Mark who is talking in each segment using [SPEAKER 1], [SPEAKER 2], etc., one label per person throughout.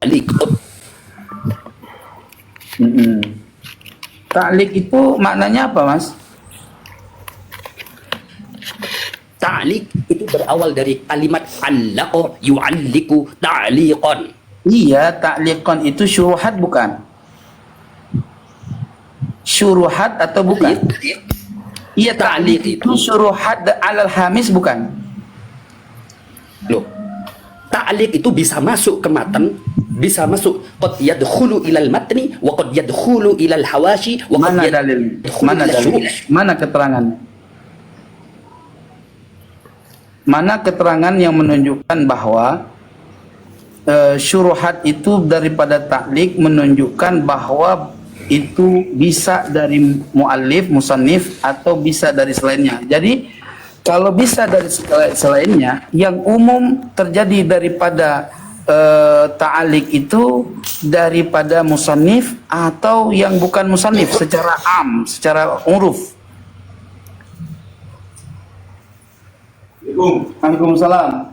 [SPEAKER 1] ta'liq.
[SPEAKER 2] Ta'liq itu maknanya apa, Mas?
[SPEAKER 1] Ta'liq itu berawal dari kalimat allaqa yu'alliqu ta'liqan.
[SPEAKER 2] Iya, ta'liqan itu syuruhat bukan? Syuruhat atau bukan? Iya, ta'liq itu syuruhat alal hamis bukan?
[SPEAKER 1] Loh, ta'liq itu bisa masuk ke matan, bisa masuk qad yadkhulu ilal matni wa qad yadkhulu ilal hawashi wa qad
[SPEAKER 2] Mana dalil?
[SPEAKER 1] yadkhulu
[SPEAKER 2] Mana
[SPEAKER 1] ilal
[SPEAKER 2] dalil?
[SPEAKER 1] syuruh.
[SPEAKER 2] Mana keterangannya? Mana keterangan yang menunjukkan bahwa syuruhat itu daripada ta'liq menunjukkan bahwa itu bisa dari muallif, musannif atau bisa dari selainnya. Jadi kalau bisa dari selainnya, yang umum terjadi daripada ta'liq itu daripada musannif atau yang bukan musannif secara am, secara uruf. Waalaikumsalam.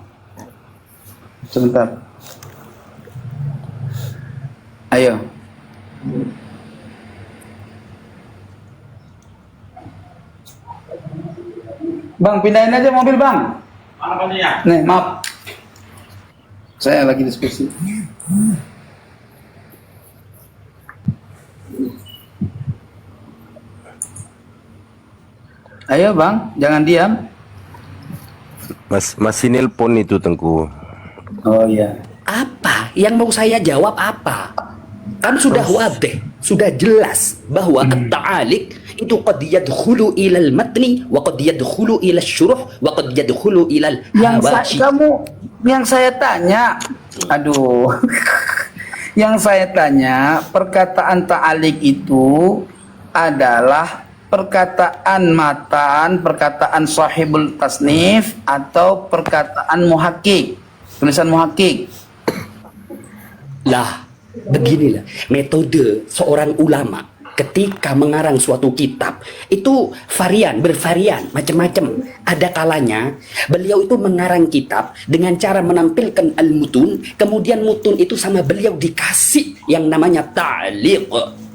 [SPEAKER 2] Sebentar. Ayo. Bang, pindahin aja mobil, Bang.
[SPEAKER 3] Mana pandinya?
[SPEAKER 2] Nih, maaf. Saya lagi diskusi. Ayo, Bang, jangan diam.
[SPEAKER 4] Masih nelpon itu Tengku.
[SPEAKER 2] Oh iya.
[SPEAKER 1] Apa yang mau saya jawab apa? Kan sudah wadih, sudah jelas bahwa at-ta'aliq itu qad yadkhulu ilal matni wa qad yadkhulu ilal syuruh wa qad yadkhulu ilal hawashi.
[SPEAKER 2] Yang saya tanya, aduh. Yang saya tanya, perkataan ta'aliq itu adalah perkataan matan, perkataan sahibul tasnif atau perkataan muhakkik, tulisan muhakkik.
[SPEAKER 1] Lah, beginilah metode seorang ulama ketika mengarang suatu kitab itu bervarian, macam-macam. Ada kalanya beliau itu mengarang kitab dengan cara menampilkan al-mutun, kemudian mutun itu sama beliau dikasih yang namanya ta'liq.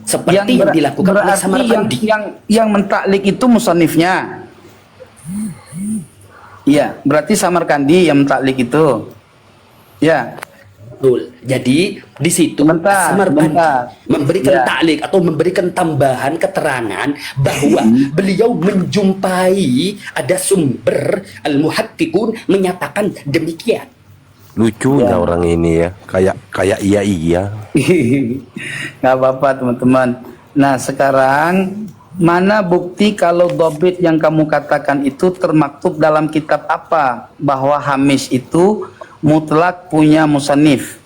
[SPEAKER 1] Seperti yang dilakukan oleh Samarqandi.
[SPEAKER 2] Yang mentaklik itu musannifnya. Iya, berarti Samarqandi yang mentaklik itu. Ya.
[SPEAKER 1] Betul. Jadi di situ Samarqandi memberikan ta'liq atau memberikan tambahan keterangan bahwa beliau menjumpai ada sumber al-muhaqqiqun menyatakan demikian.
[SPEAKER 4] Lucu ya orang ini ya, kayak iya.
[SPEAKER 2] Nggak apa-apa teman-teman. Nah sekarang mana bukti kalau dobit yang kamu katakan itu termaktub dalam kitab apa? Bahwa Hamis itu mutlak punya musannif.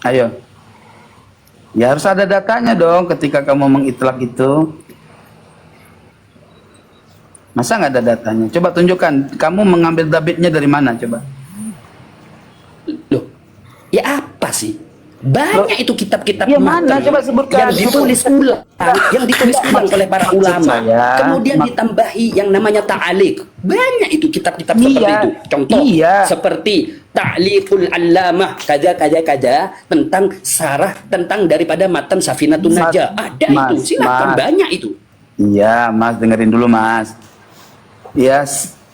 [SPEAKER 2] Ayo. Ya harus ada datanya dong ketika kamu mengitlak itu. Masa nggak ada datanya? Coba tunjukkan. Kamu mengambil dobitnya dari mana coba?
[SPEAKER 1] Loh, ya apa sih? Banyak itu kitab-kitab
[SPEAKER 2] ya mana coba sebutkan
[SPEAKER 1] yang ditulis ulang, oleh para ulama. Kemudian ditambahi yang namanya ta'liq. Banyak itu kitab-kitab seperti itu. Contoh seperti Ta'liqul Allamah kaza tentang sarah tentang daripada matan Safinatun Najah. Ada itu, silakan banyak itu.
[SPEAKER 2] Iya, Mas dengerin dulu, Mas. Ya,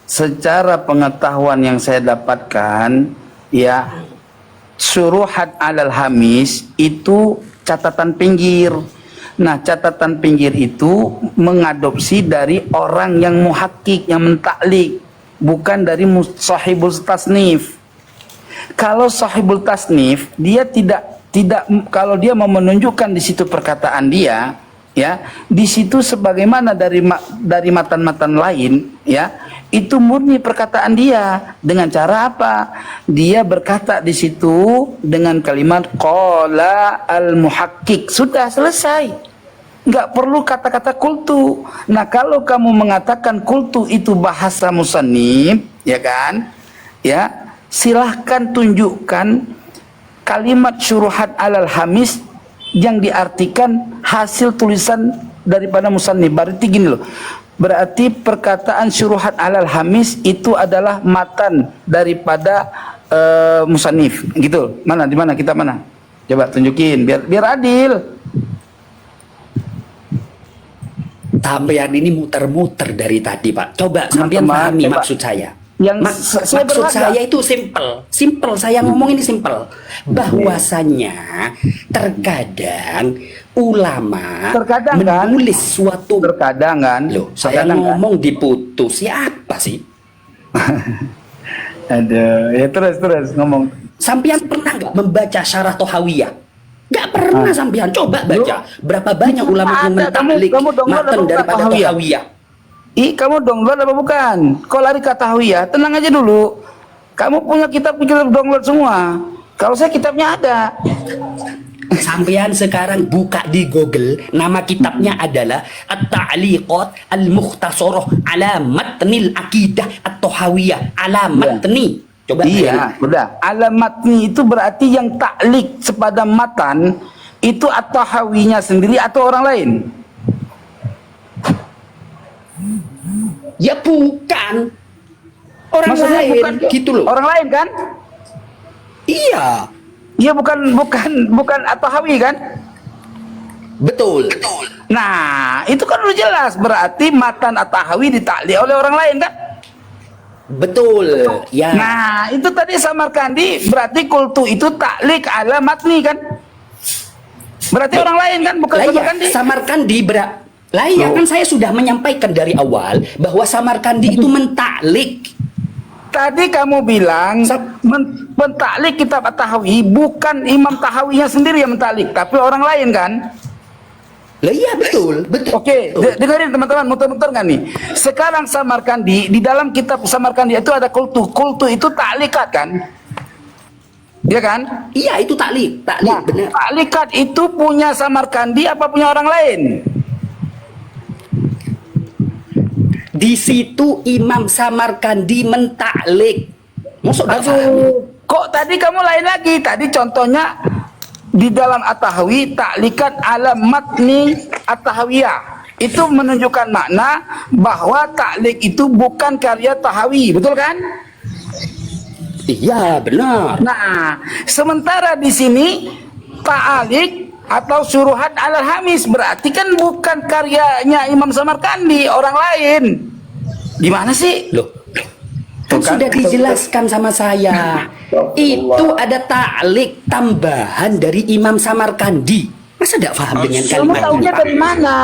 [SPEAKER 2] secara pengetahuan yang saya dapatkan, ya syuruhat alal hamis itu catatan pinggir. Nah, catatan pinggir itu mengadopsi dari orang yang muhakkik, yang mentaklik, bukan dari sahibul tasnif. Kalau sahibul tasnif, dia tidak kalau dia mau menunjukkan di situ perkataan dia, ya, di situ sebagaimana dari matan-matan lain, ya, itu murni perkataan dia. Dengan cara apa? Dia berkata di situ dengan kalimat qala al-muhakkik. Sudah selesai. Nggak perlu kata-kata kultu. Nah, kalau kamu mengatakan kultu itu bahasa musannif, ya kan? Ya, silahkan tunjukkan kalimat syuruhat alal hamis yang diartikan hasil tulisan daripada musannif. Berarti gini loh. Berarti perkataan syuruhat alal hamis itu adalah matan daripada musannif, gitu. Mana di mana kita mana? Coba tunjukin biar adil.
[SPEAKER 1] Sampean ini muter-muter dari tadi, Pak. Coba sampean
[SPEAKER 2] Teman-teman,
[SPEAKER 1] pahami
[SPEAKER 2] coba.
[SPEAKER 1] maksud saya.
[SPEAKER 2] Yang saya
[SPEAKER 1] Maksud
[SPEAKER 2] beragak.
[SPEAKER 1] saya itu simple. Saya ngomong ini simple. Bahwasanya terkadang ulama
[SPEAKER 2] Terkadang kan?
[SPEAKER 1] menulis suatu
[SPEAKER 2] Terkadang kan.
[SPEAKER 1] loh. Saya
[SPEAKER 2] Terkadang kan?
[SPEAKER 1] ngomong diputus. Siapa sih?
[SPEAKER 2] Aduh, ya terus ngomong.
[SPEAKER 1] Sampean pernah nggak membaca syarah Tohawiyah? Nggak pernah sampean. Coba baca. Berapa banyak ulama yang
[SPEAKER 2] Ada,
[SPEAKER 1] mentaklik
[SPEAKER 2] kamu download
[SPEAKER 1] matan
[SPEAKER 2] apa
[SPEAKER 1] daripada
[SPEAKER 2] Tohawiyah?
[SPEAKER 1] Tohawiyah?
[SPEAKER 2] Ih, kamu download apa bukan? Kau lari ke Tahawiyah, tenang aja dulu. Kamu punya kitab download semua. Kalau saya kitabnya ada.
[SPEAKER 1] Sampean sekarang buka di Google, nama kitabnya adalah At-Ta'liqat Al-Mukhtasarah ala Matnil Aqidah At-Tahawiyah ala Matni. Coba
[SPEAKER 2] Iya, udah. Alamatni itu berarti yang taklik sepada matan itu at-Tahawinya sendiri atau orang lain?
[SPEAKER 1] ya bukan orang
[SPEAKER 2] Maksudnya
[SPEAKER 1] lain
[SPEAKER 2] bukan
[SPEAKER 1] gitu loh.
[SPEAKER 2] Orang lain kan?
[SPEAKER 1] Iya,
[SPEAKER 2] Iya, bukan at-Tahawi kan?
[SPEAKER 1] betul.
[SPEAKER 2] Nah, itu kan udah jelas berarti matan at-Tahawi ditaklik oleh orang lain kan?
[SPEAKER 1] Betul. Ya.
[SPEAKER 2] Nah, itu tadi Samarkandi berarti kultu itu taklik ala matni kan? Berarti orang lain kan, bukan
[SPEAKER 1] Lah iya,
[SPEAKER 2] Samarkandi.
[SPEAKER 1] Samarkandi lah iya kan saya sudah menyampaikan dari awal bahwa Samarkandi itu mentaklik.
[SPEAKER 2] Tadi kamu bilang mentaklik kitab At-Tahawi bukan Imam Tahawinya sendiri yang mentaklik, tapi orang lain kan?
[SPEAKER 1] Lah iya betul.
[SPEAKER 2] Oke, dengerin teman-teman, muter-muter nggak nih? Sekarang Samarkandi, di dalam kitab Samarkandi itu ada kultu. Kultu itu taklikat kan? Iya kan?
[SPEAKER 1] Iya itu taklik
[SPEAKER 2] Nah,
[SPEAKER 1] benar.
[SPEAKER 2] taklikat itu punya Samarkandi apa punya orang lain?
[SPEAKER 1] Di situ Imam Samarkandi mentaklik. Masuk nggak paham?
[SPEAKER 2] Aduh, kok tadi kamu lain lagi? Tadi contohnya di dalam At-Tahawi taklikat ala matni At-Tahawiyah. Itu menunjukkan makna bahwa taklik itu bukan karya Tahawi, betul kan?
[SPEAKER 1] Iya benar.
[SPEAKER 2] Nah, sementara di sini ta'alik atau suruhat al-hamis berarti kan bukan karyanya Imam Samarkandi, orang lain. Gimana sih?
[SPEAKER 1] Loh, kan
[SPEAKER 2] Bukan.
[SPEAKER 1] sudah dijelaskan sama saya. Itu ada taklik tambahan dari Imam Samarkandi. Masa tidak paham dengan
[SPEAKER 2] Kamu
[SPEAKER 1] kalimat
[SPEAKER 2] tahunya
[SPEAKER 1] ini?
[SPEAKER 2] dari mana?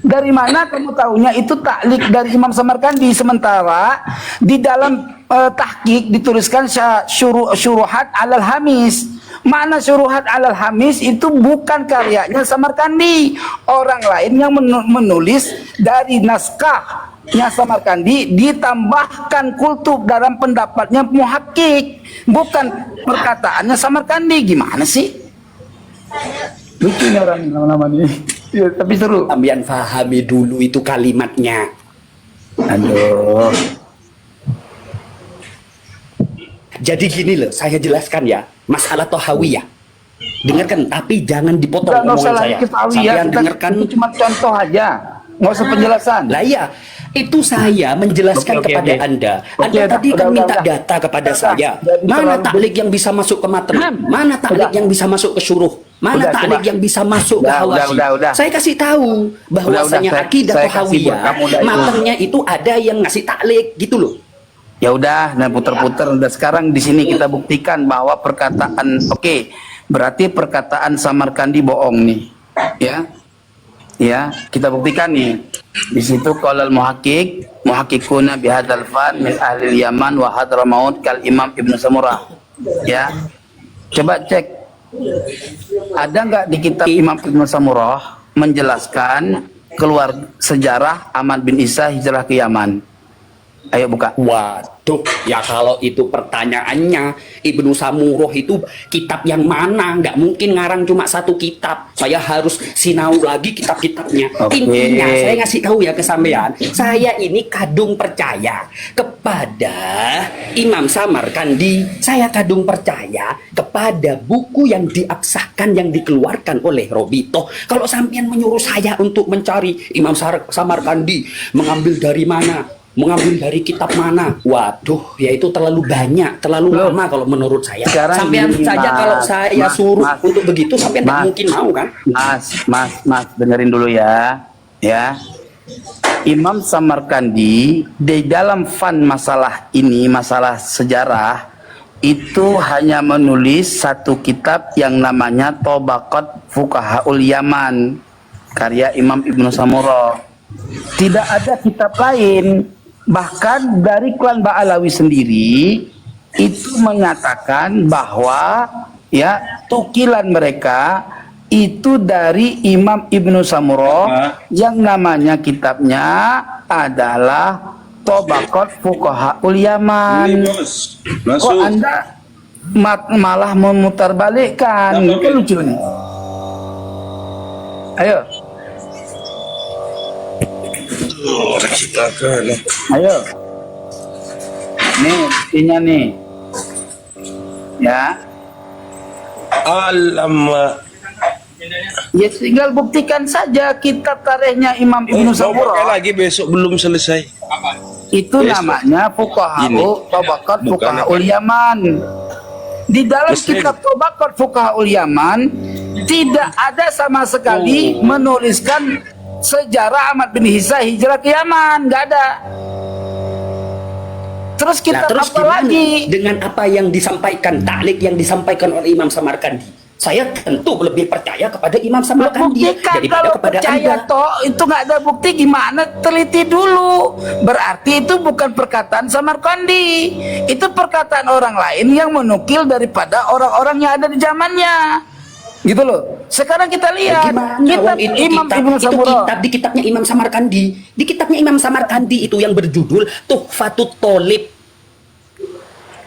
[SPEAKER 2] Dari mana kamu tahunya itu taklik dari Imam Samarkandi, sementara di dalam tahqiq dituliskan syuruhat alal hamis. Mana syuruhat alal hamis itu bukan karyanya Samarkandi, orang lain yang menulis dari naskahnya Samarkandi ditambahkan kultub dalam pendapatnya muhakkik, bukan perkataannya Samarkandi. Gimana sih? Lucu nih orang lama-lama nih. Ya, tapi seru.
[SPEAKER 1] Sambian pahami dulu itu kalimatnya.
[SPEAKER 2] Aduh.
[SPEAKER 1] Jadi gini loh, saya jelaskan ya, masalah Tohawiyah. Dengarkan, tapi jangan dipotong
[SPEAKER 2] Nggak usah
[SPEAKER 1] omongan
[SPEAKER 2] lagi
[SPEAKER 1] saya.
[SPEAKER 2] ketahui ya.
[SPEAKER 1] Sampean dengarkan.
[SPEAKER 2] Itu cuma contoh aja. Nggak usah penjelasan.
[SPEAKER 1] Lah iya, itu saya menjelaskan
[SPEAKER 2] Oke,
[SPEAKER 1] kepada
[SPEAKER 2] oke.
[SPEAKER 1] Anda.
[SPEAKER 2] Oke,
[SPEAKER 1] Anda tadi kan
[SPEAKER 2] udah,
[SPEAKER 1] minta
[SPEAKER 2] udah.
[SPEAKER 1] data kepada
[SPEAKER 2] Udah,
[SPEAKER 1] saya.
[SPEAKER 2] jadi
[SPEAKER 1] Mana
[SPEAKER 2] terlalu-
[SPEAKER 1] taklik yang bisa masuk ke matan? Mana taklik
[SPEAKER 2] Udah.
[SPEAKER 1] yang bisa masuk ke syuruh? Mana
[SPEAKER 2] Udah,
[SPEAKER 1] taklik
[SPEAKER 2] coba.
[SPEAKER 1] yang bisa masuk ke
[SPEAKER 2] Udah,
[SPEAKER 1] hawasi?
[SPEAKER 2] udah.
[SPEAKER 1] Saya kasih tahu bahwasanya
[SPEAKER 2] Udah,
[SPEAKER 1] akidah
[SPEAKER 2] saya kasih buat
[SPEAKER 1] Tohawiyah,
[SPEAKER 2] kamu dah itu.
[SPEAKER 1] matannya itu ada yang ngasih taklik gitu loh.
[SPEAKER 2] Ya udah, nah puter-puter. Dan sekarang di sini kita buktikan bahwa perkataan, oke, berarti perkataan Samarkandi bohong nih, ya, ya, kita buktikan nih. Di situ qalal muhakkikuna bihadzal fan min ahli Yaman wa Hadramaut kal Imam Ibnu Samurah, ya. Coba cek, ada nggak di kitab Imam Ibnu Samurah menjelaskan keluar sejarah Ahmad bin Isa hijrah ke Yaman? Ayo buka.
[SPEAKER 1] Waduh, ya kalau itu pertanyaannya, Ibnu Samurah itu kitab yang mana? Nggak mungkin ngarang cuma satu kitab. Saya harus sinau lagi kitab-kitabnya.
[SPEAKER 2] Oke.
[SPEAKER 1] Intinya, saya ngasih tahu ya ke sampean, saya ini kadung percaya kepada Imam Samarkandi. Saya kadung percaya kepada buku yang diabsahkan, yang dikeluarkan oleh Robito. Kalau sampean menyuruh saya untuk mencari Imam Samarkandi, mengambil dari mana? mengambil dari kitab mana? Waduh, ya itu terlalu banyak, terlalu
[SPEAKER 2] Loh.
[SPEAKER 1] lama kalau menurut saya.
[SPEAKER 2] Sekarang
[SPEAKER 1] Sampean
[SPEAKER 2] gini,
[SPEAKER 1] saja
[SPEAKER 2] Mas.
[SPEAKER 1] kalau saya
[SPEAKER 2] Mas,
[SPEAKER 1] suruh
[SPEAKER 2] Mas.
[SPEAKER 1] untuk begitu, sampean tidak
[SPEAKER 2] Mas.
[SPEAKER 1] mungkin mau kan?
[SPEAKER 2] Dengerin dulu ya. Ya. Imam Samarkandi di dalam fan masalah ini, masalah sejarah, itu hanya menulis satu kitab yang namanya Tabaqat Fuqahaul Yaman, karya Imam Ibnu Samurah. Tidak ada kitab lain. Bahkan dari klan Ba'alawi sendiri itu menyatakan bahwa ya tukilan mereka itu dari Imam Ibnu Samurah yang namanya kitabnya adalah Tabaqat Fuqahaul Yaman. Kok Anda malah memutarbalikkan? Itu lucu nih. Ayo. Ayo. Nih, buktinya nih. Ya.
[SPEAKER 3] Alamak.
[SPEAKER 2] Ya tinggal buktikan saja kitab tarikhnya Imam Ibnu
[SPEAKER 3] Mau pakai
[SPEAKER 2] Samurah.
[SPEAKER 3] lagi besok belum selesai.
[SPEAKER 2] Itu
[SPEAKER 3] Yes.
[SPEAKER 2] namanya Fuqaha'u
[SPEAKER 3] Ini.
[SPEAKER 2] Tabaqat
[SPEAKER 3] Bukan
[SPEAKER 2] Fuqahaul Yaman. Di dalam
[SPEAKER 3] Muslim.
[SPEAKER 2] kitab Tabaqat Fuqahaul Yaman tidak ada sama sekali menuliskan sejarah Ahmad bin Hisa hijrah ke Yaman, nggak ada. Terus
[SPEAKER 1] Nah,
[SPEAKER 2] kitab
[SPEAKER 1] terus
[SPEAKER 2] apa
[SPEAKER 1] gimana
[SPEAKER 2] lagi?
[SPEAKER 1] dengan apa yang disampaikan, taklik yang disampaikan oleh Imam Samarkandi? Saya tentu lebih percaya kepada Imam Samarkandi
[SPEAKER 2] Buktikan,
[SPEAKER 1] daripada
[SPEAKER 2] kalau
[SPEAKER 1] kepada
[SPEAKER 2] percaya
[SPEAKER 1] Anda.
[SPEAKER 2] toh itu nggak ada bukti, gimana? Teliti dulu. Berarti itu bukan perkataan Samarkandi, itu perkataan orang lain yang menukil daripada orang-orang yang ada di zamannya, gitu loh. Sekarang kita lihat
[SPEAKER 1] Gimana?
[SPEAKER 2] kitab
[SPEAKER 1] Wong itu
[SPEAKER 2] Imam
[SPEAKER 1] kitab,
[SPEAKER 2] Ibnu
[SPEAKER 1] itu
[SPEAKER 2] Samurah.
[SPEAKER 1] kitab di kitabnya Imam Samarkandi. Di kitabnya Imam Samarkandi itu yang berjudul Tuhfatut Tholib.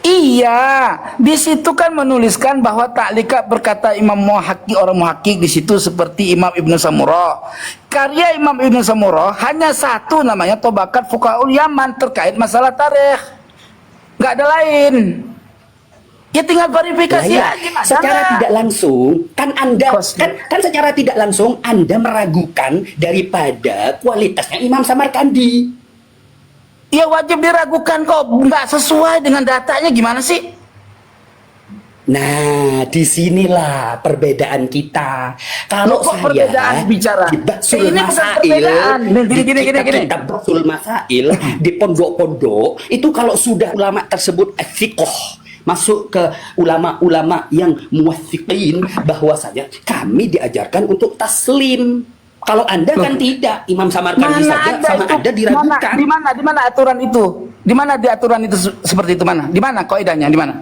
[SPEAKER 2] Iya, di situ kan menuliskan bahwa taklika berkata Imam Muhakkik, orang Muhakkik di situ seperti Imam Ibnu Samurah. Karya Imam Ibnu Samurah hanya satu, namanya Tabaqat Fuqahaul Yaman terkait masalah tarikh. Nggak ada lain. Ya tinggal verifikasi
[SPEAKER 1] Lah,
[SPEAKER 2] aja, Mas.
[SPEAKER 1] secara tidak langsung kan Anda
[SPEAKER 2] Kos-
[SPEAKER 1] kan secara tidak langsung Anda meragukan daripada kualitasnya Imam Samarkandi.
[SPEAKER 2] Ya wajib diragukan kok, nggak sesuai dengan datanya, gimana sih?
[SPEAKER 1] Nah, disinilah perbedaan kita. Kalau
[SPEAKER 2] Loh, kok
[SPEAKER 1] saya
[SPEAKER 2] perbedaan bicara?
[SPEAKER 1] di Basul
[SPEAKER 2] Ini bukan
[SPEAKER 1] Masail,
[SPEAKER 2] perbedaan. Gini.
[SPEAKER 1] kitab Basul Masail di pondok-pondok itu kalau sudah ulama tersebut thiqah, masuk ke ulama-ulama yang muwathiqin, bahwasanya kami diajarkan untuk taslim. Kalau Anda kan tidak, Imam Samarkandi saja sama
[SPEAKER 2] itu?
[SPEAKER 1] Anda diragukan.
[SPEAKER 2] Di mana aturan itu? Di mana di aturan itu seperti itu, mana? Di mana kaidahnya? Di mana?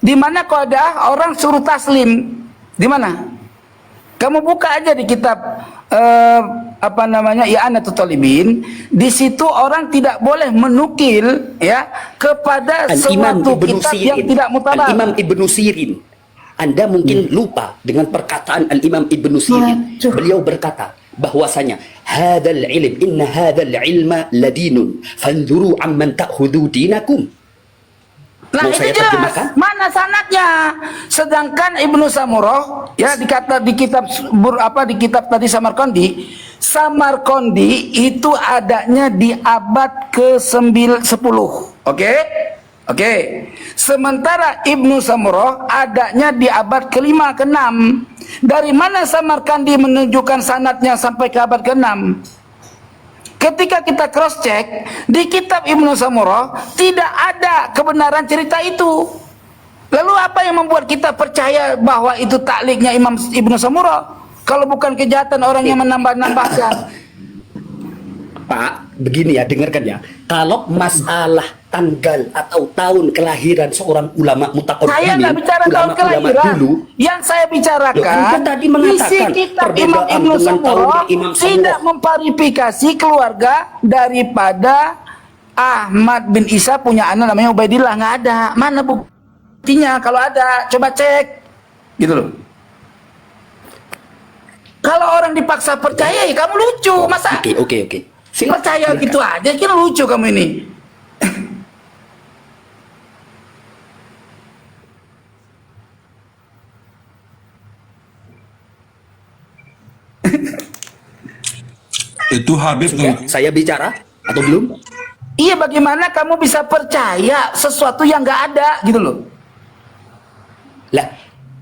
[SPEAKER 2] Di mana kaidah orang suruh taslim? Di mana? Kamu buka aja di kitab apa namanya? I'anatul Talibin. Di situ orang tidak boleh menukil ya kepada
[SPEAKER 1] Al-Imam
[SPEAKER 2] suatu
[SPEAKER 1] Ibnu
[SPEAKER 2] kitab
[SPEAKER 1] Sirin.
[SPEAKER 2] yang tidak mutabar.
[SPEAKER 1] Al-Imam Ibnu Sirin. Anda mungkin lupa dengan perkataan Al-Imam Ibnu Sirin.
[SPEAKER 2] Waduh.
[SPEAKER 1] Beliau berkata bahwasanya hadzal ilm, inna hadzal ilma ladinun fanzuru amman ta'khudhu dinakum.
[SPEAKER 2] Nah
[SPEAKER 1] Mau
[SPEAKER 2] itu
[SPEAKER 1] saya
[SPEAKER 2] jelas,
[SPEAKER 1] terjemahkan?
[SPEAKER 2] mana sanadnya? Sedangkan Ibnu Samurah ya dikata di kitab di kitab tadi Samarkandi itu adanya di abad ke-10. Oke? Oke. Sementara Ibnu Samurah adanya di abad ke-5 ke-6. Dari mana Samarkandi menunjukkan sanadnya sampai ke abad ke-6? Ketika kita cross check di kitab Ibnu Samurah tidak ada kebenaran cerita itu. Lalu apa yang membuat kita percaya bahwa itu takliknya Imam Ibnu Samurah? Kalau bukan kejahatan orang yang menambah-nambahkan.
[SPEAKER 1] Pak, begini ya, dengarkan ya. Kalau masalah tanggal atau tahun kelahiran seorang ulama mutaqaddimin,
[SPEAKER 2] Saya nggak bicara tahun kelahiran.
[SPEAKER 1] dulu,
[SPEAKER 2] Yang saya
[SPEAKER 1] Loh,
[SPEAKER 2] bicarakan
[SPEAKER 1] Anda tadi mengatakan
[SPEAKER 2] isi kitab Imam
[SPEAKER 1] perbedaan
[SPEAKER 2] Ibnu
[SPEAKER 1] dengan tahunnya
[SPEAKER 2] Samurah
[SPEAKER 1] Imam Samurah.
[SPEAKER 2] tidak memverifikasi keluarga daripada Ahmad bin Isa punya anak namanya Ubaidillah. Nggak ada. Mana buktinya? Kalau ada, coba cek. Gitu loh. Kalau orang dipaksa percaya ya kamu lucu. Masa
[SPEAKER 1] Oke. Silakan,
[SPEAKER 2] percaya
[SPEAKER 1] silakan.
[SPEAKER 2] gitu aja? Kira lucu kamu ini.
[SPEAKER 3] Itu Habib
[SPEAKER 1] Ya,
[SPEAKER 3] tuh.
[SPEAKER 1] saya bicara atau belum?
[SPEAKER 2] Iya, bagaimana kamu bisa percaya sesuatu yang nggak ada gitu loh?
[SPEAKER 1] Lah,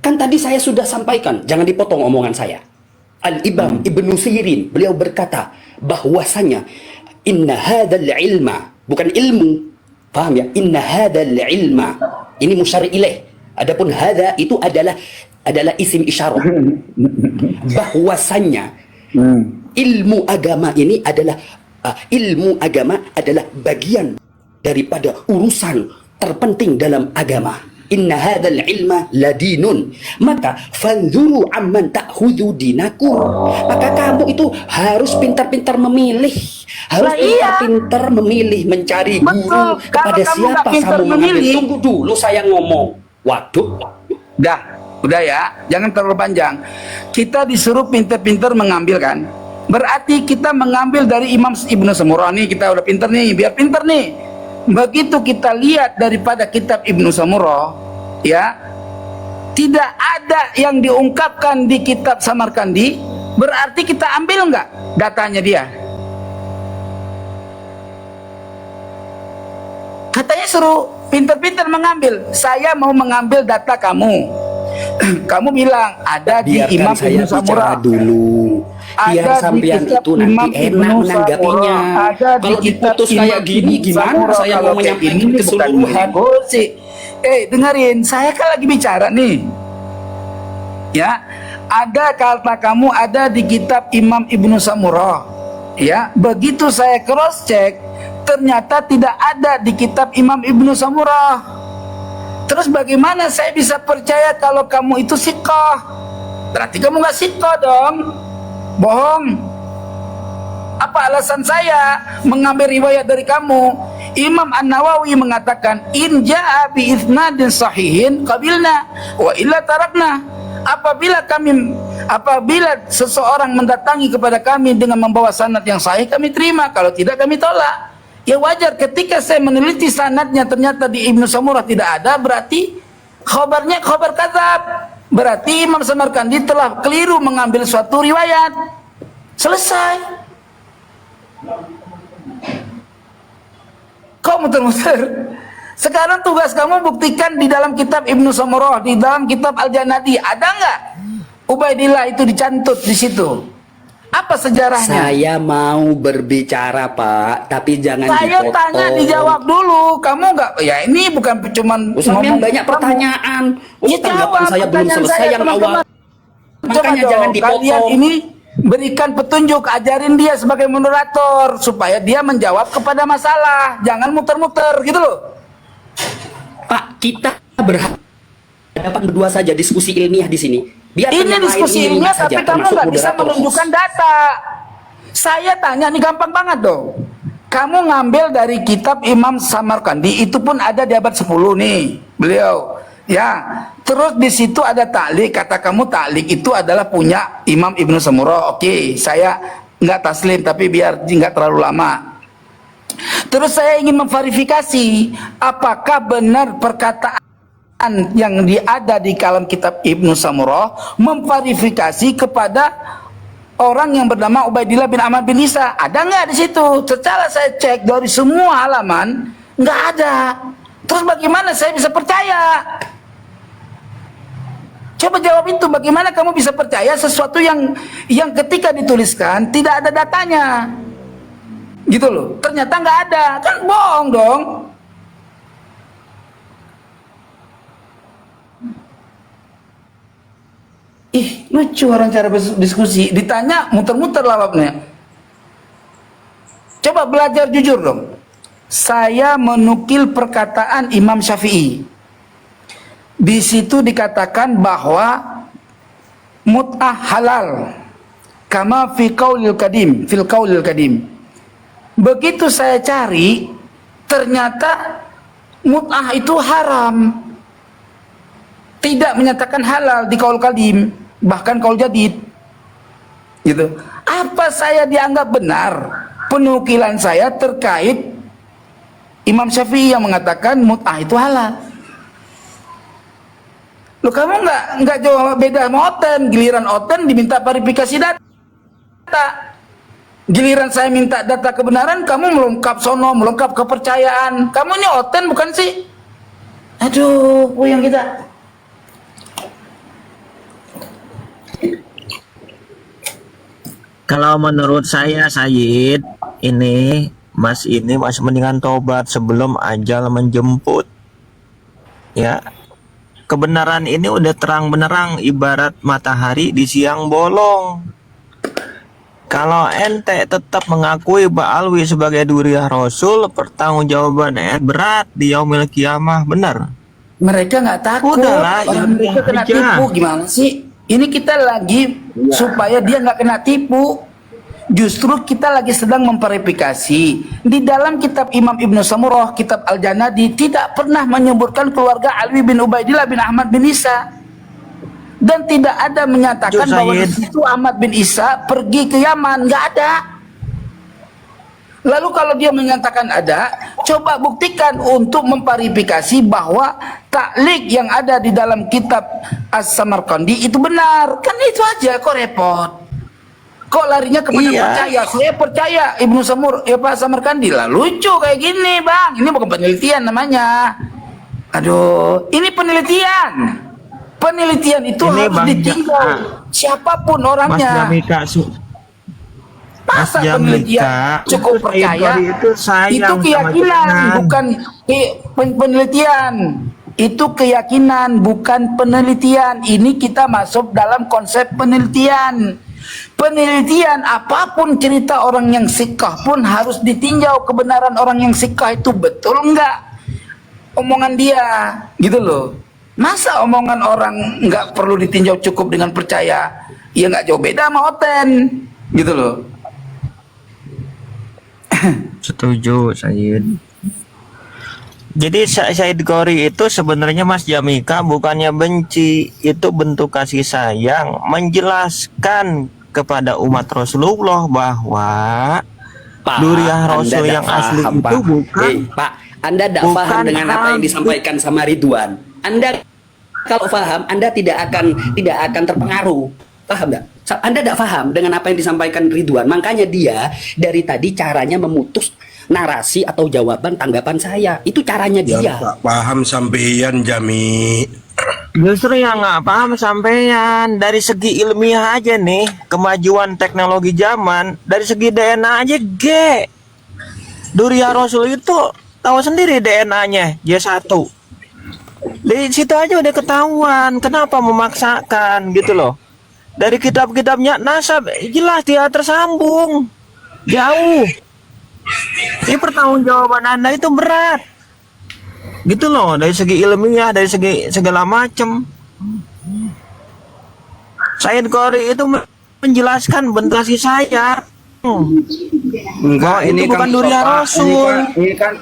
[SPEAKER 1] kan tadi saya sudah sampaikan, jangan dipotong omongan saya. Al-Imam Ibnu Sirin, beliau berkata bahwasanya inna hadzal ilma, bukan ilmu. Paham ya? Inna hadzal ilma. Ini musyar ilaih. Adapun hadza itu adalah isim isyarah. Bahwasanya ilmu agama ini adalah bagian daripada urusan terpenting dalam agama. Inna hadzal ilma ladinun. Maka fanzuru amman ta'khudhu dinakum. Maka kamu itu harus pintar-pintar memilih. Harus
[SPEAKER 2] Lah iya.
[SPEAKER 1] pintar-pintar memilih, mencari
[SPEAKER 2] Betul.
[SPEAKER 1] guru
[SPEAKER 2] Kalau
[SPEAKER 1] kepada
[SPEAKER 2] kamu
[SPEAKER 1] siapa
[SPEAKER 2] nggak pintar
[SPEAKER 1] kamu mengambil.
[SPEAKER 2] memilih.
[SPEAKER 1] Tunggu dulu saya ngomong. Waduh.
[SPEAKER 2] Udah ya, jangan terlalu panjang. Kita disuruh pintar-pintar mengambil kan. Berarti kita mengambil dari Imam Ibnu Samurah nih, kita udah pintar nih, biar pintar nih. Begitu kita lihat daripada kitab Ibnu Samurah, ya, tidak ada yang diungkapkan di kitab Samarkandi, berarti kita ambil nggak datanya dia? Katanya suruh pintar-pintar mengambil. Saya mau mengambil data kamu. Kamu bilang ada di
[SPEAKER 1] Biarkan
[SPEAKER 2] Imam
[SPEAKER 1] saya
[SPEAKER 2] Ibnu
[SPEAKER 1] bicara
[SPEAKER 2] Samurah.
[SPEAKER 1] dulu. Biar
[SPEAKER 2] Ada di
[SPEAKER 1] sampean
[SPEAKER 2] kitab
[SPEAKER 1] itu nanti
[SPEAKER 2] Imam
[SPEAKER 1] enak
[SPEAKER 2] Ibnu
[SPEAKER 1] menanggapinya.
[SPEAKER 2] Samurah. Ada di
[SPEAKER 1] Kalau
[SPEAKER 2] kitab
[SPEAKER 1] diputus
[SPEAKER 2] Imam
[SPEAKER 1] kayak gini
[SPEAKER 2] Ibnu
[SPEAKER 1] gimana
[SPEAKER 2] Samurah.
[SPEAKER 1] saya
[SPEAKER 2] Kalau
[SPEAKER 1] mau
[SPEAKER 2] kayak
[SPEAKER 1] menyampaikan
[SPEAKER 2] gini bukan
[SPEAKER 1] keseluruhan?
[SPEAKER 2] gosip. Dengerin, saya kan lagi bicara nih. Ya, ada kata kamu ada di kitab Imam Ibnu Samurah. Ya, begitu saya cross check, ternyata tidak ada di kitab Imam Ibnu Samurah. Terus bagaimana saya bisa percaya kalau kamu itu siqah? Berarti kamu nggak siqah dong. Bohong. Apa alasan saya mengambil riwayat dari kamu? Imam An-Nawawi mengatakan in ja'a bi isnadin sahihin qabilna wa illa tarakna. Apabila seseorang mendatangi kepada kami dengan membawa sanad yang sahih, kami terima, kalau tidak kami tolak. Ya wajar, ketika saya meneliti sanadnya ternyata di Ibnu Samurah tidak ada, berarti khabarnya khabar kadzab. Berarti Imam Samarkandi telah keliru mengambil suatu riwayat. Selesai. Kok muter-muter? Sekarang tugas kamu buktikan di dalam kitab Ibnu Samurah, di dalam kitab Al-Janadi, ada nggak Ubaidillah itu dicantut di situ? Apa sejarahnya?
[SPEAKER 1] Saya mau berbicara, Pak, tapi jangan
[SPEAKER 2] Saya
[SPEAKER 1] dipotong.
[SPEAKER 2] tanya, dijawab dulu. Kamu nggak? Ya ini bukan cuman
[SPEAKER 1] Sampean banyak
[SPEAKER 2] kamu.
[SPEAKER 1] pertanyaan.
[SPEAKER 2] Ya,
[SPEAKER 1] Tanggapan
[SPEAKER 2] jawab
[SPEAKER 1] saya belum
[SPEAKER 2] pertanyaan
[SPEAKER 1] selesai
[SPEAKER 2] saya,
[SPEAKER 1] yang
[SPEAKER 2] teman-teman.
[SPEAKER 1] awal.
[SPEAKER 2] Coba
[SPEAKER 1] Makanya
[SPEAKER 2] dong,
[SPEAKER 1] jangan
[SPEAKER 2] kalian
[SPEAKER 1] dipotong.
[SPEAKER 2] ini berikan petunjuk, ajarin dia sebagai moderator supaya dia menjawab kepada masalah. Jangan muter-muter gitu loh.
[SPEAKER 1] Pak, kita berhadapan berdua saja diskusi ilmiah di sini. Biarkan
[SPEAKER 2] Ini
[SPEAKER 1] yang lain
[SPEAKER 2] diskusi
[SPEAKER 1] ilmiah
[SPEAKER 2] ilmiah, tapi
[SPEAKER 1] saja,
[SPEAKER 2] kamu
[SPEAKER 1] termasuk
[SPEAKER 2] nggak bisa
[SPEAKER 1] moderator.
[SPEAKER 2] menunjukkan data. Saya tanya nih gampang banget dong. Kamu ngambil dari kitab Imam Samarkandi, itu pun ada di abad 10 nih, beliau. Ya, terus di situ ada ta'liq, kata kamu ta'liq itu adalah punya Imam Ibnu Samurah. Oke, saya nggak taslim, tapi biar nggak terlalu lama. Terus saya ingin memverifikasi apakah benar perkataan yang ada di dalam kitab Ibnu Samurah memverifikasi kepada orang yang bernama Ubaidillah bin Amr bin Isa. Ada nggak di situ? Secara saya cek dari semua halaman nggak ada. Terus bagaimana saya bisa percaya? Coba jawab itu. Bagaimana kamu bisa percaya sesuatu yang ketika dituliskan tidak ada datanya? Gitu loh. Ternyata nggak ada. Kan bohong dong. Lucu orang cara diskusi. Ditanya muter-muter lawaknya. Coba belajar jujur dong. Saya menukil perkataan Imam Syafi'i. Di situ dikatakan bahwa mut'ah halal. Kama fi qaulil kadim, fil qaulil kadim. Begitu saya cari, ternyata mut'ah itu haram. Tidak menyatakan halal di qaul kadim, bahkan qaul jadid. Gitu. Apa saya dianggap benar penukilan saya terkait Imam Syafi'i yang mengatakan mut'ah itu halal? Loh, kamu nggak jawab beda sama Oten, giliran Oten diminta verifikasi data. Giliran saya minta data kebenaran, kamu melengkap sono, melengkap kepercayaan. Kamu ini oten bukan sih? Aduh, puyeng kita.
[SPEAKER 5] Kalau menurut saya, Said, ini Mas mendingan tobat sebelum ajal menjemput. Ya, kebenaran ini udah terang benerang ibarat matahari di siang bolong. Kalau ente tetap mengakui Mbak Alwi sebagai duriah Rasul, pertanggungjawabannya berat di yaumil kiamah, benar?
[SPEAKER 2] Mereka nggak takut.
[SPEAKER 5] Udahlah,
[SPEAKER 2] Orang mereka kena
[SPEAKER 5] aja.
[SPEAKER 2] tipu gimana sih? Ini kita lagi supaya dia nggak kena tipu. Justru kita lagi sedang memverifikasi. Di dalam kitab Imam Ibnu Samurah, kitab Al-Janadi, tidak pernah menyebutkan keluarga Alwi bin Ubaidillah bin Ahmad bin Isa. Dan tidak ada menyatakan
[SPEAKER 5] Jujur,
[SPEAKER 2] bahwa di
[SPEAKER 5] Said.
[SPEAKER 2] situ Ahmad bin Isa pergi ke Yaman, nggak ada. Lalu kalau dia menyatakan ada, coba buktikan untuk memverifikasi bahwa taklik yang ada di dalam kitab As-Samarqandi itu benar. Kan itu aja, kok repot. Kok larinya kepada
[SPEAKER 5] Iya.
[SPEAKER 2] percaya? Saya percaya Ibnu Pak Samarqandi lah. Lucu kayak gini, Bang. Ini bukan penelitian namanya. Aduh, ini penelitian. Penelitian itu
[SPEAKER 5] Ini
[SPEAKER 2] harus
[SPEAKER 5] Bang
[SPEAKER 2] ditinjau. Siapapun
[SPEAKER 5] Mas
[SPEAKER 2] orangnya.
[SPEAKER 5] Jamika, Mas
[SPEAKER 2] Masa
[SPEAKER 5] Jamika,
[SPEAKER 2] penelitian cukup
[SPEAKER 5] itu
[SPEAKER 2] percaya?
[SPEAKER 5] itu sayang
[SPEAKER 2] Itu
[SPEAKER 5] sama
[SPEAKER 2] keyakinan,
[SPEAKER 5] jenengan.
[SPEAKER 2] bukan penelitian. Itu keyakinan, bukan penelitian. Ini kita masuk dalam konsep penelitian. Penelitian apapun cerita orang yang sikah pun harus ditinjau kebenaran orang yang sikah itu betul enggak omongan dia, gitu loh. Masa omongan orang nggak perlu ditinjau, cukup dengan percaya? Ya nggak jauh beda sama oten, gitu loh.
[SPEAKER 5] Setuju, Said. Jadi Said Qori itu sebenarnya Mas Jamika bukannya benci, itu bentuk kasih sayang, menjelaskan kepada umat Rasulullah bahwa
[SPEAKER 1] Pak,
[SPEAKER 5] duriah
[SPEAKER 1] Anda
[SPEAKER 5] Rasul
[SPEAKER 1] ndak
[SPEAKER 5] yang asli
[SPEAKER 1] paham,
[SPEAKER 5] itu
[SPEAKER 1] Pak.
[SPEAKER 5] bukan
[SPEAKER 1] Pak, Anda tidak
[SPEAKER 5] bukan
[SPEAKER 1] paham dengan apa yang
[SPEAKER 5] hantu.
[SPEAKER 1] disampaikan sama Ridwan. Anda kalau paham, Anda tidak akan terpengaruh. Paham enggak? Anda tidak paham dengan apa yang disampaikan Ridwan. Makanya dia dari tadi caranya memutus narasi atau jawaban tanggapan saya. Itu caranya
[SPEAKER 3] Yang
[SPEAKER 1] dia.
[SPEAKER 3] tak paham sampeyan Jami.
[SPEAKER 5] Justru yang nggak paham sampean dari segi ilmiah aja nih, kemajuan teknologi zaman, dari segi DNA aja duriah Rasul itu tahu sendiri DNA-nya J1. Di situ aja udah ketahuan, kenapa memaksakan gitu loh. Dari kitab-kitabnya nasab jelas dia tersambung jauh. Ini pertanggungjawaban Anda itu berat. Gitu loh, dari segi ilmiah, dari segi segala macam. Said Qori itu menjelaskan bentuk kasih sayang.
[SPEAKER 6] Enggak,
[SPEAKER 5] itu bukan duriah Rasul.
[SPEAKER 6] Ini kan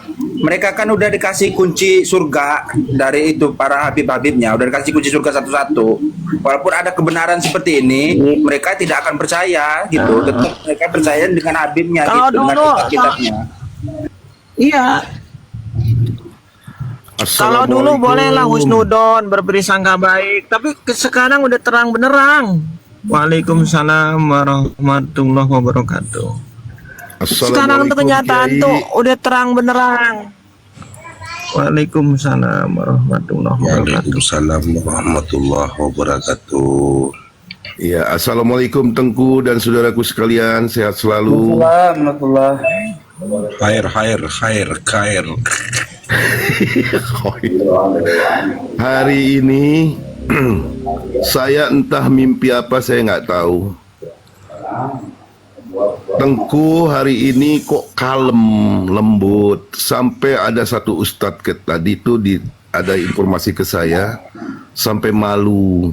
[SPEAKER 6] mereka kan udah dikasih kunci surga dari itu para habib-habibnya, udah dikasih kunci surga satu-satu. Walaupun ada kebenaran seperti ini, mereka tidak akan percaya gitu. Tetap mereka percaya dengan habibnya
[SPEAKER 5] Kalau
[SPEAKER 6] gitu, dengan
[SPEAKER 5] dulu,
[SPEAKER 6] kitab-kitabnya.
[SPEAKER 5] Iya. Kalau dulu bolehlah husnudon, berberi sangka baik, tapi sekarang udah terang benerang. Waalaikumsalam warahmatullahi wabarakatuh. Sekarang untuk kenyataan tuh udah terang benerang. Waalaikumsalam warahmatullahi wabarakatuh.
[SPEAKER 3] Waalaikumsalam warahmatullahi wabarakatuh.
[SPEAKER 4] Ya, assalamualaikum Tengku dan saudaraku sekalian, sehat selalu.
[SPEAKER 2] Alhamdulillah.
[SPEAKER 3] Khair.
[SPEAKER 4] Hari ini saya entah mimpi apa, saya nggak tahu. Tengku hari ini kok kalem, lembut, sampai ada satu ustadz tadi itu ada informasi ke saya sampai malu.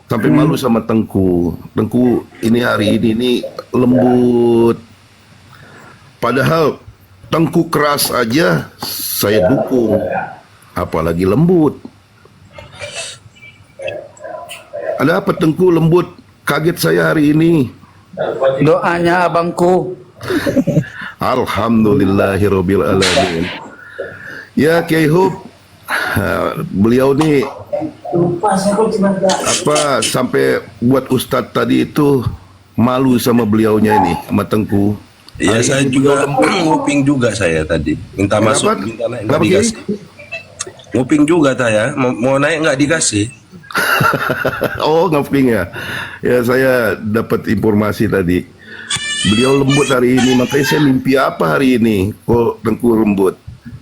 [SPEAKER 4] Sampai malu sama Tengku. Tengku ini hari ini lembut. Padahal Tengku keras aja saya dukung, apalagi lembut. Ada apa Tengku lembut? Kaget saya hari ini.
[SPEAKER 2] Doanya abangku.
[SPEAKER 4] Alhamdulillahirabbil alamin. Ya Kiai Hub, beliau nih apa sampai buat ustadz tadi itu malu sama beliaunya ini, sama Tengku.
[SPEAKER 3] Ya
[SPEAKER 4] Hari
[SPEAKER 3] saya
[SPEAKER 4] ini
[SPEAKER 3] juga
[SPEAKER 4] beliau lembut.
[SPEAKER 3] nguping juga saya tadi. Minta
[SPEAKER 4] Kenapa?
[SPEAKER 3] masuk, minta naik nggak
[SPEAKER 4] Kenapa, Kiai?
[SPEAKER 3] dikasih. Nguping juga saya, mau naik nggak dikasih.
[SPEAKER 4] Oh, nguping ya. Ya, saya dapat informasi tadi. Beliau lembut hari ini, makanya saya mimpi apa hari ini? Kok Tengku lembut?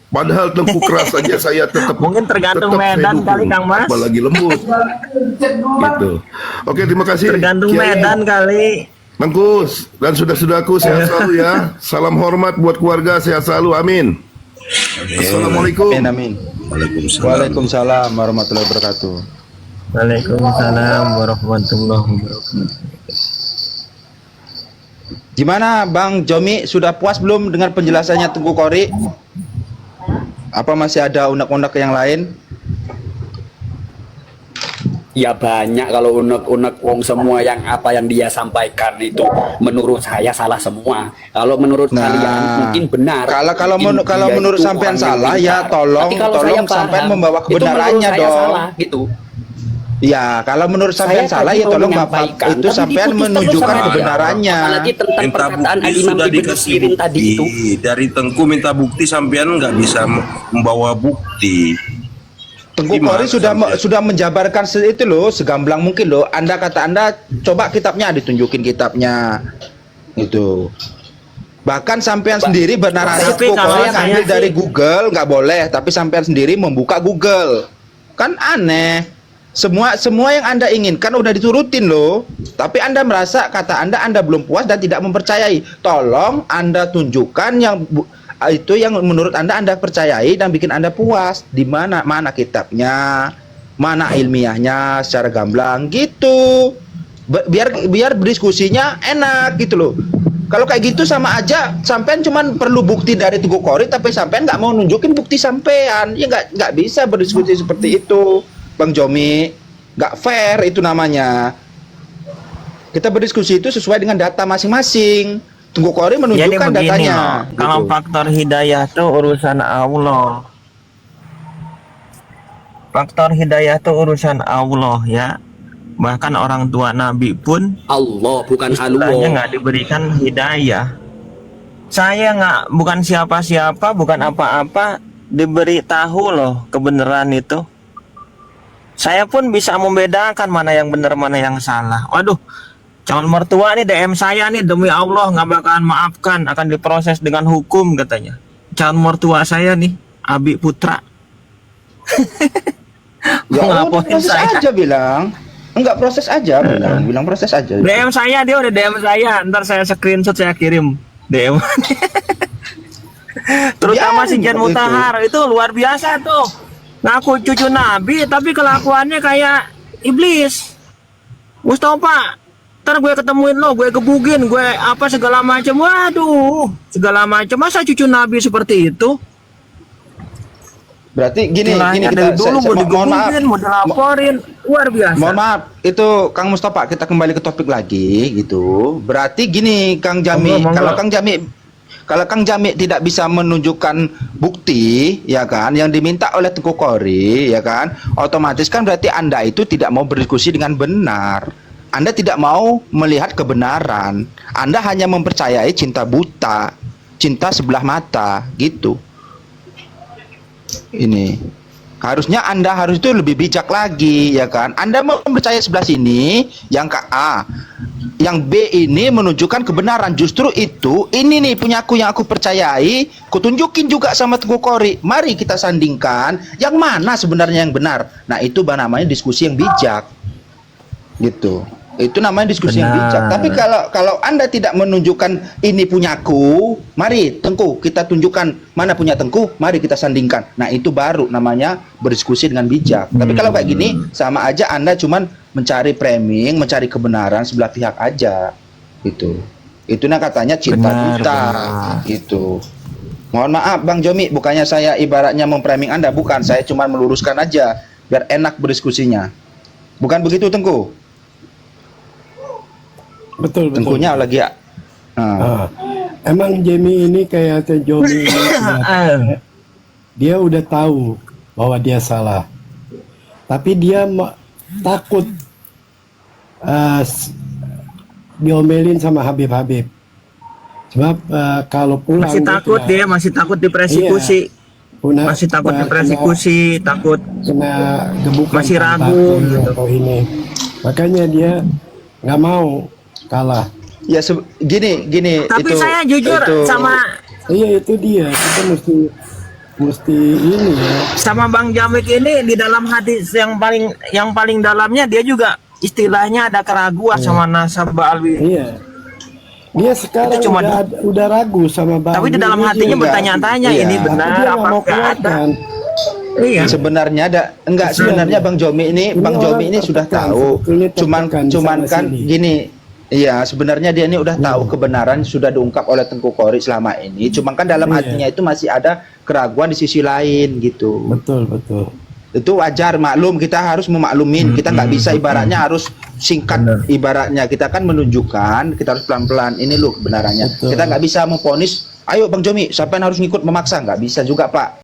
[SPEAKER 4] Padahal Tengku keras saja saya tetap
[SPEAKER 5] Mungkin tergantung
[SPEAKER 4] tetap saya
[SPEAKER 5] medan
[SPEAKER 4] dukung.
[SPEAKER 5] kali, Kang Mas.
[SPEAKER 4] Apalagi lembut. Gitu. Oke, terima kasih.
[SPEAKER 5] Tergantung
[SPEAKER 4] Kiai.
[SPEAKER 5] medan kali.
[SPEAKER 4] Tengku dan sudah-sudahku sehat selalu ya. Salam hormat buat keluarga, sehat selalu. Amin. Assalamualaikum.
[SPEAKER 6] Amin, amin.
[SPEAKER 3] Waalaikumsalam.
[SPEAKER 6] Waalaikumsalam warahmatullahi wabarakatuh.
[SPEAKER 5] Waalaikumsalam warahmatullahi wabarakatuh.
[SPEAKER 6] Gimana Bang Jomi, sudah puas belum dengan penjelasannya Tengku Qori? Apa masih ada unek-unek yang lain?
[SPEAKER 1] Ya banyak, kalau unek-unek wong semua yang apa yang dia sampaikan itu menurut saya salah semua. Kalau menurut kalian mungkin benar.
[SPEAKER 6] Kalau
[SPEAKER 1] Mungkin
[SPEAKER 6] kalau
[SPEAKER 1] dia
[SPEAKER 6] menurut
[SPEAKER 1] itu
[SPEAKER 6] sampean
[SPEAKER 1] orang yang
[SPEAKER 6] salah
[SPEAKER 1] pintar.
[SPEAKER 6] ya tolong
[SPEAKER 1] Tapi kalau saya
[SPEAKER 6] sampean
[SPEAKER 1] paham,
[SPEAKER 6] membawa
[SPEAKER 1] itu menurut
[SPEAKER 6] kebenarannya
[SPEAKER 1] saya
[SPEAKER 6] dong.
[SPEAKER 1] salah, gitu.
[SPEAKER 6] Ya, kalau menurut sampean
[SPEAKER 1] Saya
[SPEAKER 6] salah
[SPEAKER 1] tadi
[SPEAKER 6] ya
[SPEAKER 1] mau
[SPEAKER 6] tolong
[SPEAKER 1] menyampaikan,
[SPEAKER 6] itu
[SPEAKER 1] tapi
[SPEAKER 6] sampean
[SPEAKER 1] diputus terus
[SPEAKER 6] menunjukkan
[SPEAKER 1] sama dia.
[SPEAKER 6] kebenarannya.
[SPEAKER 1] Apalagi tentang
[SPEAKER 3] Minta
[SPEAKER 1] perkataan
[SPEAKER 3] bukti
[SPEAKER 1] Al-Imam
[SPEAKER 3] sudah
[SPEAKER 1] Ibnu
[SPEAKER 3] dikasih
[SPEAKER 1] Sirin tadi
[SPEAKER 3] bukti.
[SPEAKER 1] itu.
[SPEAKER 3] Dari Tengku minta bukti sampean nggak bisa membawa bukti.
[SPEAKER 6] Tengku
[SPEAKER 3] Gimana
[SPEAKER 6] Qori
[SPEAKER 3] sampean?
[SPEAKER 6] sudah menjabarkan itu loh, segamblang mungkin loh. Anda kata Anda coba kitabnya ditunjukin kitabnya. Itu. Bahkan sampean sendiri bernarasi
[SPEAKER 5] Tapi
[SPEAKER 6] Tengku
[SPEAKER 5] kalau
[SPEAKER 6] Qori
[SPEAKER 5] saya
[SPEAKER 6] ambil
[SPEAKER 5] sih-
[SPEAKER 6] dari Google nggak boleh, tapi sampean sendiri membuka Google. Kan aneh. Semua yang Anda inginkan udah diturutin loh. Tapi Anda merasa kata Anda belum puas dan tidak mempercayai. Tolong Anda tunjukkan itu yang menurut Anda percayai dan bikin Anda puas. Di mana kitabnya, mana ilmiahnya secara gamblang gitu. Biar berdiskusinya enak gitu loh. Kalau kayak gitu sama aja sampean cuman perlu bukti dari Tengku Qori tapi sampean nggak mau nunjukin bukti sampean. Ya nggak bisa berdiskusi seperti itu. Bang Jomi, nggak fair itu namanya. Kita berdiskusi itu sesuai dengan data masing-masing. Tengku Qori
[SPEAKER 5] Jadi
[SPEAKER 6] menunjukkan
[SPEAKER 5] begini
[SPEAKER 6] datanya.
[SPEAKER 5] loh, kalau
[SPEAKER 6] gitu.
[SPEAKER 5] faktor hidayah itu urusan Allah. Faktor hidayah itu urusan Allah ya. Bahkan orang tua Nabi pun
[SPEAKER 1] Allah bukan
[SPEAKER 5] istilahnya
[SPEAKER 1] Allah.
[SPEAKER 5] nggak diberikan hidayah. Saya bukan siapa-siapa, bukan apa-apa, diberi tahu loh kebenaran itu. Saya pun bisa membedakan mana yang benar, mana yang salah. Waduh, calon mertua nih DM saya nih, demi Allah nggak bakalan maafkan, akan diproses dengan hukum katanya. Calon mertua saya nih, Abi Putra.
[SPEAKER 6] Ya udah
[SPEAKER 5] Ngelaporin
[SPEAKER 6] proses
[SPEAKER 5] saya.
[SPEAKER 6] aja bilang. Enggak proses aja bilang proses aja.
[SPEAKER 5] DM saya, dia udah DM saya. Ntar saya screenshot, saya kirim DM. Terutama si Jan
[SPEAKER 6] begitu.
[SPEAKER 5] Mutahar itu luar biasa tuh. Ngaku cucu Nabi tapi kelakuannya kayak iblis. Mustafa, ntar gue ketemuin lo, gue gebugin, gue apa segala macam. Waduh, segala macam. Masa cucu Nabi seperti itu?
[SPEAKER 6] Berarti gini
[SPEAKER 5] Istilahnya
[SPEAKER 6] kita
[SPEAKER 5] dari dulu mau
[SPEAKER 6] mohon maaf.
[SPEAKER 5] digebugin, mau dilaporin, luar biasa.
[SPEAKER 6] Mohon maaf, itu Kang Mustafa, kita kembali ke topik lagi gitu. Berarti gini Kang Jami,
[SPEAKER 5] Monggo.
[SPEAKER 6] kalau Kang Jami tidak bisa menunjukkan bukti ya kan yang diminta oleh Tengku Qori ya kan, otomatis kan berarti Anda itu tidak mau berdiskusi dengan benar. Anda tidak mau melihat kebenaran. Anda hanya mempercayai cinta buta, cinta sebelah mata gitu. Ini harusnya Anda harus itu lebih bijak lagi ya kan. Anda mempercayai sebelah sini yang A, yang B ini menunjukkan kebenaran. Justru itu ini nih punyaku yang aku percayai, kutunjukin juga sama Tengku Qori. Mari kita sandingkan yang mana sebenarnya yang benar. Nah itu namanya diskusi yang bijak gitu. Itu namanya diskusi yang
[SPEAKER 5] Benar.
[SPEAKER 6] bijak. Tapi kalau Anda tidak menunjukkan ini punyaku, mari Tengku kita tunjukkan mana punya Tengku, mari kita sandingkan. Nah, itu baru namanya berdiskusi dengan bijak. Tapi kalau kayak gini sama aja Anda cuman mencari framing, mencari kebenaran sebelah pihak aja. Gitu. Itu katanya cinta
[SPEAKER 5] Benar,
[SPEAKER 6] buta
[SPEAKER 5] benar.
[SPEAKER 6] gitu. Mohon maaf Bang Jomi, bukannya saya ibaratnya memframing Anda, bukan. Saya cuma meluruskan aja biar enak berdiskusinya. Bukan begitu Tengku?
[SPEAKER 7] Betul.
[SPEAKER 6] Tengkunya lagi ya.
[SPEAKER 7] Emang Jamie ini kayak Teh Jomi ini, dia udah tahu bahwa dia salah, tapi dia takut diomelin sama Habib-Habib. Sebab kalau pulang
[SPEAKER 5] Masih takut dia, masih takut dipersekusi. Masih takut dipersekusi, takut
[SPEAKER 7] kena gebukan
[SPEAKER 5] masih
[SPEAKER 7] tempat
[SPEAKER 5] ragu
[SPEAKER 7] ini
[SPEAKER 5] gitu.
[SPEAKER 7] atau ini. Makanya dia nggak mau kalah.
[SPEAKER 6] Ya gini
[SPEAKER 5] Tapi
[SPEAKER 6] itu,
[SPEAKER 5] saya jujur sama
[SPEAKER 7] Iya itu dia, kita mesti ini ya.
[SPEAKER 5] sama Bang Jamik ini di dalam hadis yang paling dalamnya dia juga istilahnya ada keraguan sama nasabah alwi.
[SPEAKER 7] Iya. Dia sekarang
[SPEAKER 5] Itu cuma
[SPEAKER 7] udah ragu sama Bang.
[SPEAKER 5] Tapi di dalam hatinya bertanya-tanya
[SPEAKER 6] Iya.
[SPEAKER 5] ini benar
[SPEAKER 7] Dia nggak
[SPEAKER 5] apa
[SPEAKER 7] mau
[SPEAKER 5] enggak ada.
[SPEAKER 7] keluarkan.
[SPEAKER 5] Iya.
[SPEAKER 6] Sebenarnya sebenarnya Bang Jomi ini Bang
[SPEAKER 7] orang
[SPEAKER 6] Jomi ini sudah
[SPEAKER 7] tertekan,
[SPEAKER 6] tahu.
[SPEAKER 7] sebetulnya
[SPEAKER 6] Cuman
[SPEAKER 7] tertekan di sana
[SPEAKER 6] kan
[SPEAKER 7] sini.
[SPEAKER 6] gini. Iya, sebenarnya dia ini udah tahu kebenaran sudah diungkap oleh Tengku Kori selama ini. Cuman kan dalam
[SPEAKER 7] Iya.
[SPEAKER 6] hatinya itu masih ada keraguan di sisi lain gitu.
[SPEAKER 7] Betul.
[SPEAKER 6] Itu wajar, maklum, kita harus memaklumin. Kita nggak bisa ibaratnya harus singkat. Ibaratnya kita kan menunjukkan, kita harus pelan-pelan, ini loh kebenarannya.
[SPEAKER 7] Betul.
[SPEAKER 6] Kita nggak bisa memponis, ayo Bang Jomi sampai harus ngikut memaksa, nggak bisa juga Pak.